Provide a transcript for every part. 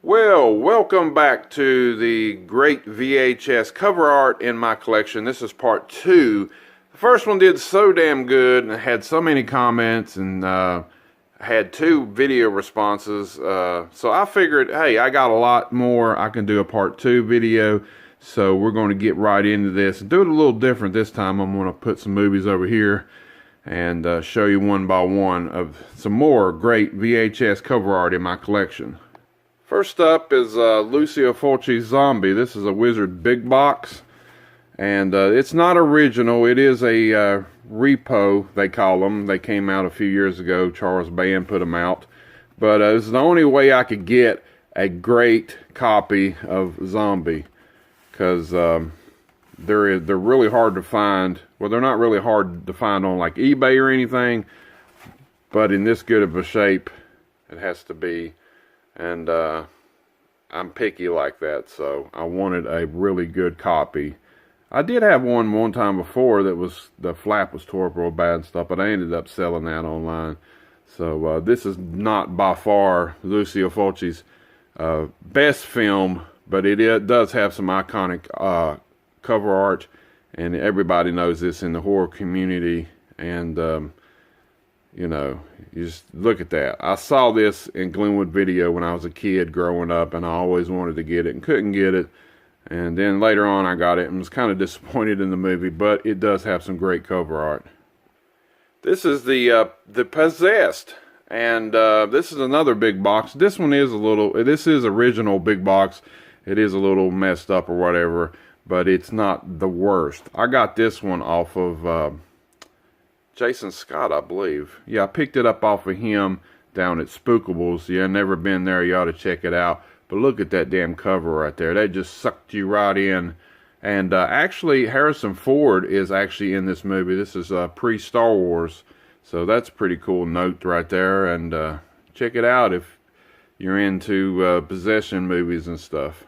Well, welcome back to the great VHS cover art in my collection. This is part 2. The first one did so damn good and had so many comments and had 2 video responses. So I figured, hey, I got a lot more. I can do a part 2 video. So we're going to get right into this and do it a little different this time. I'm going to put some movies over here and show you one by one of some more great VHS cover art in my collection. First up is Lucio Fulci's Zombie. This is a Wizard big box, and it's not original. It is a repo, they call them. They came out a few years ago. Charles Band put them out, but it's the only way I could get a great copy of Zombie, because they're really hard to find. Well, they're not really hard to find on like eBay or anything, but in this good of a shape, it has to be. And I'm picky like that, so I wanted a really good copy. I did have one time before that was, the flap was tore up real bad and stuff, but I ended up selling that online. So this is not by far Lucio Fulci's best film, but it does have some iconic cover art, and everybody knows this in the horror community. And you know, you just look at that. I saw this in Glenwood Video when I was a kid growing up, and I always wanted to get it and couldn't get it. And then later on I got it and was kind of disappointed in the movie, but it does have some great cover art. This is the Possessed, and this is another big box. This one is this is original big box. It is a little messed up or whatever, but it's not the worst. I got this one off of Jason Scott, I believe. Yeah, I picked it up off of him down at Spookables. Yeah, never been there. You ought to check it out. But look at that damn cover right there. That just sucked you right in. And actually, Harrison Ford is actually in this movie. This is pre-Star Wars. So that's a pretty cool note right there. And check it out if you're into possession movies and stuff.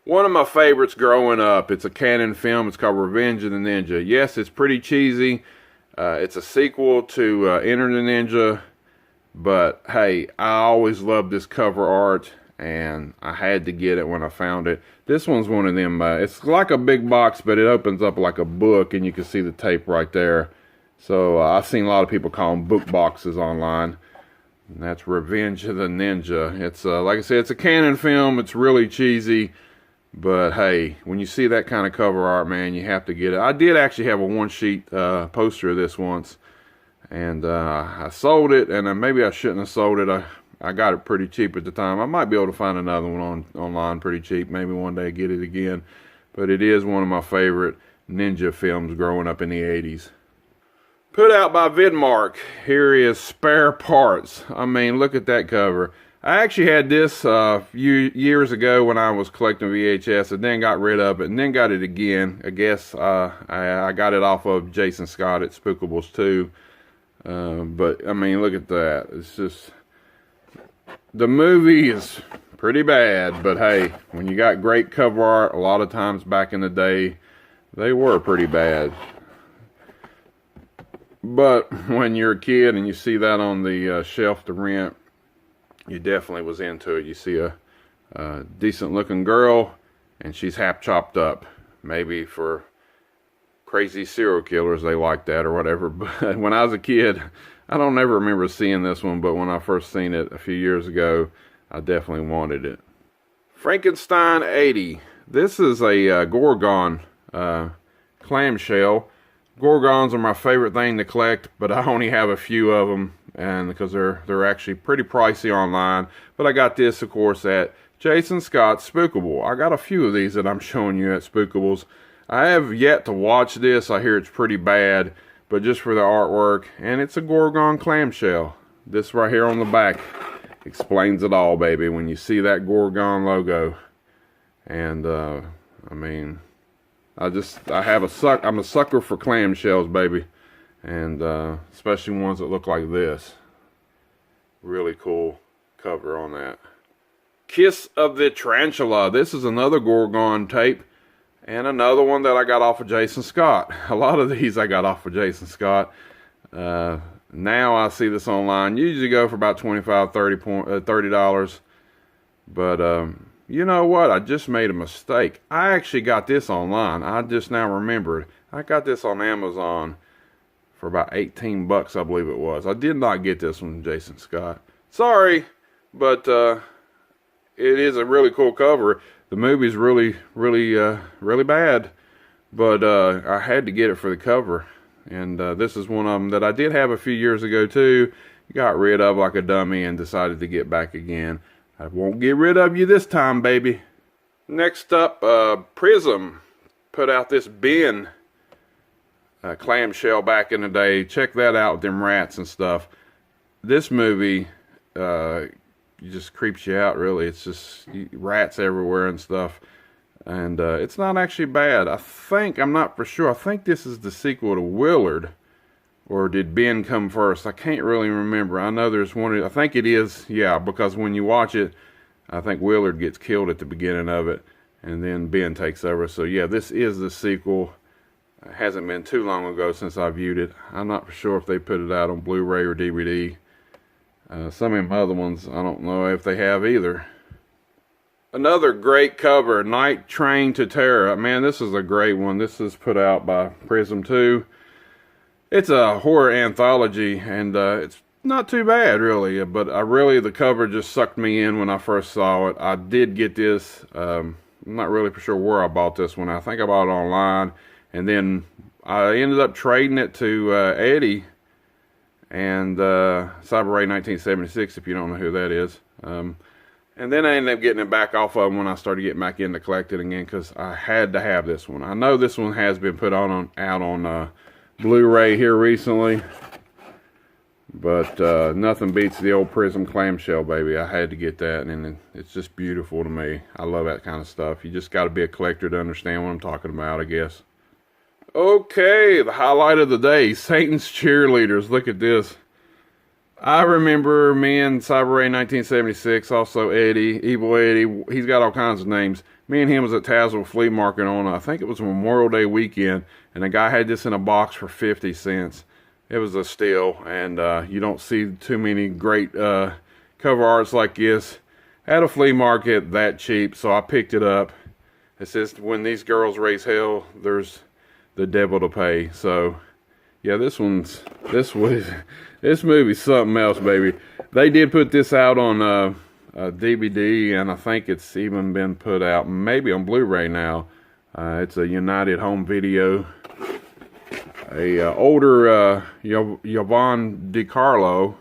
One of my favorites growing up. It's a Canon film. It's called Revenge of the Ninja. Yes, it's pretty cheesy. It's a sequel to Enter the Ninja, but hey, I always loved this cover art, and I had to get it when I found it. This one's one of them, it's like a big box, but it opens up like a book, and you can see the tape right there. So I've seen a lot of people call them book boxes online, and that's Revenge of the Ninja. It's, like I said, it's a Canon film. It's really cheesy. But hey, when you see that kind of cover art, man, you have to get it. I did actually have a one-sheet poster of this once, and I sold it, and maybe I shouldn't have sold it. I got it pretty cheap at the time. I might be able to find another one online pretty cheap. Maybe one day get it again. But it is one of my favorite ninja films growing up in the 80s. Put out by Vidmark. Here is Spare Parts. I mean, look at that cover. I actually had this years ago when I was collecting VHS, and then got rid of it, and then got it again. I guess I got it off of Jason Scott at Spookables too. But I mean, look at that. It's just, the movie is pretty bad, but hey, when you got great cover art, a lot of times back in the day, they were pretty bad. But when you're a kid and you see that on the shelf to rent, you definitely was into it. You see a decent looking girl, and she's half chopped up. Maybe for crazy serial killers, they like that or whatever. But when I was a kid, I don't ever remember seeing this one, but when I first seen it a few years ago, I definitely wanted it. Frankenstein 80. This is a Gorgon clamshell. Gorgons are my favorite thing to collect, but I only have a few of them, and because they're actually pretty pricey online. But I got this, of course, at Jason Scott's Spookable. I got a few of these that I'm showing you at Spookables. I have yet to watch this. I hear it's pretty bad, but just for the artwork, and it's a Gorgon clamshell. This right here on the back explains it all, baby, when you see that Gorgon logo. And I mean, I'm a sucker for clamshells, baby. And especially ones that look like this. Really cool cover on that. Kiss of the Tarantula. This is another Gorgon tape, and another one that I got off of Jason Scott. A lot of these I got off of Jason Scott. Now I see this online. Usually go for about $25, $30. But you know what? I just made a mistake. I actually got this online. I just now remembered. I got this on Amazon for about 18 bucks, I believe it was. I did not get this one, Jason Scott. Sorry, but it is a really cool cover. The movie's really bad, but I had to get it for the cover. And this is one of them that I did have a few years ago too. Got rid of like a dummy and decided to get back again. I won't get rid of you this time, baby. Next up, Prism put out this bin clamshell back in the day. Check that out with them rats and stuff. This movie just creeps you out, really. It's just rats everywhere and stuff. And it's not actually bad. I'm not for sure. I think this is the sequel to Willard. Or did Ben come first? I can't really remember. I know there's one. I think it is, yeah, because when you watch it, I think Willard gets killed at the beginning of it. And then Ben takes over. So yeah, this is the sequel. It hasn't been too long ago since I viewed it. I'm not for sure if they put it out on Blu-ray or DVD. Some of them other ones, I don't know if they have either. Another great cover, Night Train to Terror. Man, this is a great one. This is put out by Prism too. It's a horror anthology, and it's not too bad, really. But the cover just sucked me in when I first saw it. I did get this. I'm not really for sure where I bought this one. I think I bought it online, and then I ended up trading it to Eddie and Cyber Ray 1976, if you don't know who that is. And then I ended up getting it back off of them when I started getting back into collecting again, because I had to have this one. I know this one has been put out on Blu-ray here recently, but nothing beats the old Prism clamshell, baby. I had to get that, and it's just beautiful to me. I love that kind of stuff. You just got to be a collector to understand what I'm talking about, I guess. Okay, the highlight of the day, Satan's Cheerleaders. Look at this. I remember me and Cyber Ray 1976, also Eddie, Evil Eddie. He's got all kinds of names. Me and him was at Tazewell Flea Market on, I think it was Memorial Day weekend, and the guy had this in a box for 50 cents. It was a steal, and you don't see too many great cover arts like this at a flea market that cheap, so I picked it up. It says, when these girls raise hell, there's the devil to pay. So, yeah, this movie's something else, baby. They did put this out on DVD, and I think it's even been put out maybe on Blu-ray now. It's a United Home Video. Older Yvonne DiCarlo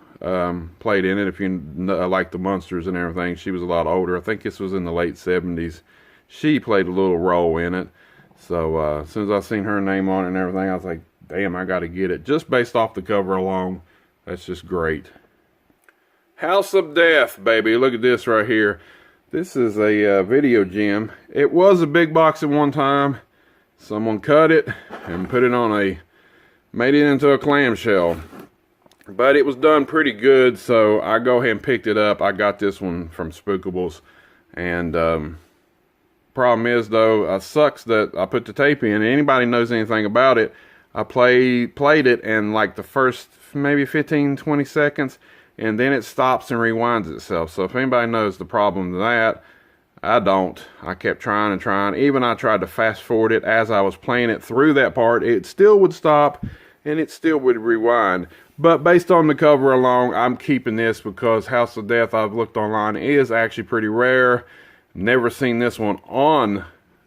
played in it. If you like the Munsters and everything, she was a lot older. I think this was in the late 70s. She played a little role in it. So as soon as I seen her name on it and everything, I was like, damn, I got to get it. Just based off the cover alone, that's just great. House of Death, baby. Look at this right here. This is a video gem. It was a big box at one time. Someone cut it and put it on made it into a clamshell. But it was done pretty good, so I go ahead and picked it up. I got this one from Spookables. And problem is, though, it sucks that I put the tape in. Anybody knows anything about it, I played it, and like the first maybe 15-20 seconds, and then it stops and rewinds itself. So if anybody knows the problem with that, I don't. I kept trying and trying. Even I tried to fast forward it as I was playing it through that part. It still would stop, and it still would rewind. But based on the cover alone, I'm keeping this because House of Death, I've looked online, is actually pretty rare. Never seen this one on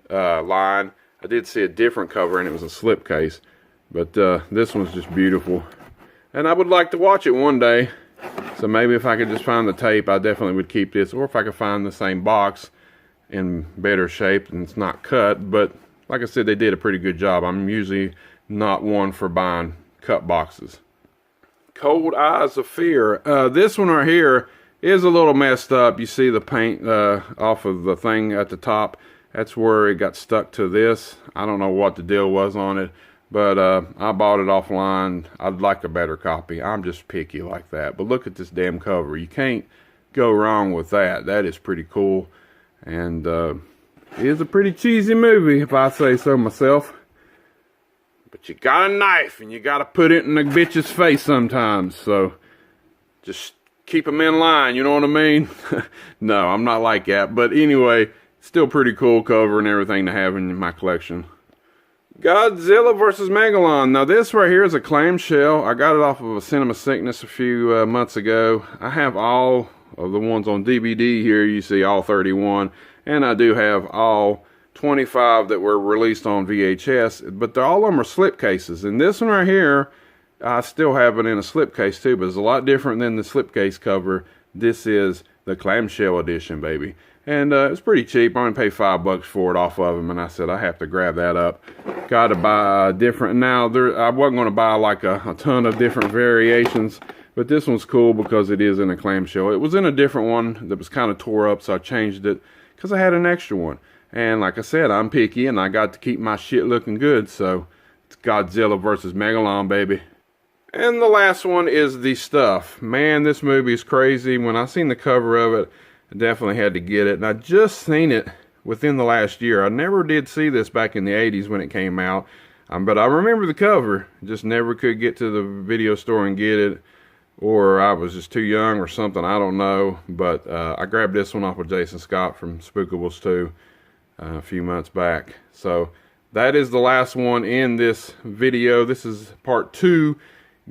line. I did see a different cover, and it was a slipcase. But this one's just beautiful. And I would like to watch it one day. So maybe if I could just find the tape, I definitely would keep this. Or if I could find the same box in better shape and it's not cut. But like I said, they did a pretty good job. I'm usually not one for buying cut boxes. Cold Eyes of Fear. This one right here is a little messed up. You see the paint off of the thing at the top. That's where it got stuck to this. I don't know what the deal was on it. But I bought it offline. I'd like a better copy. I'm just picky like that. But look at this damn cover. You can't go wrong with that. That is pretty cool. And it is a pretty cheesy movie, if I say so myself. But you got a knife, and you got to put it in the bitch's face sometimes. So just keep them in line, you know what I mean? No, I'm not like that. But anyway, still pretty cool cover and everything to have in my collection. Godzilla vs. Megalon. Now this right here is a clamshell. I got it off of a Cinema Sickness a few months ago. I have all of the ones on DVD here. You see all 31. And I do have all 25 that were released on VHS. But all of them are slipcases. And this one right here, I still have it in a slipcase too. But it's a lot different than the slipcase cover. This is the clamshell edition, baby. And it's pretty cheap. I only paid $5 for it off of them, and I said I have to grab that up. Got to buy different. Now I wasn't going to buy like a ton of different variations, but this one's cool because it is in a clamshell. It was in a different one that was kind of tore up, so I changed it because I had an extra one. And like I said, I'm picky, and I got to keep my shit looking good. So it's Godzilla vs. Megalon, baby. And the last one is The Stuff. Man, this movie is crazy. When I seen the cover of it, I definitely had to get it. And I just seen it within the last year. I never did see this back in the 80s when it came out. But I remember the cover. Just never could get to the video store and get it. Or I was just too young or something. I don't know. But I grabbed this one off of Jason Scott from Spookables 2 a few months back. So that is the last one in this video. This is part 2.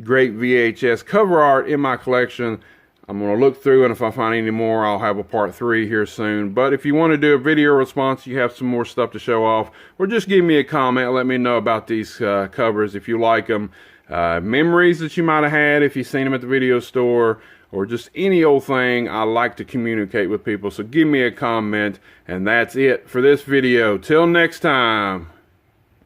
Great VHS cover art in my collection. I'm going to look through, and if I find any more, I'll have a part 3 here soon. But if you want to do a video response, you have some more stuff to show off, or just give me a comment. Let me know about these covers if you like them. Memories that you might have had if you've seen them at the video store, or just any old thing. I like to communicate with people, so give me a comment. And that's it for this video. Till next time.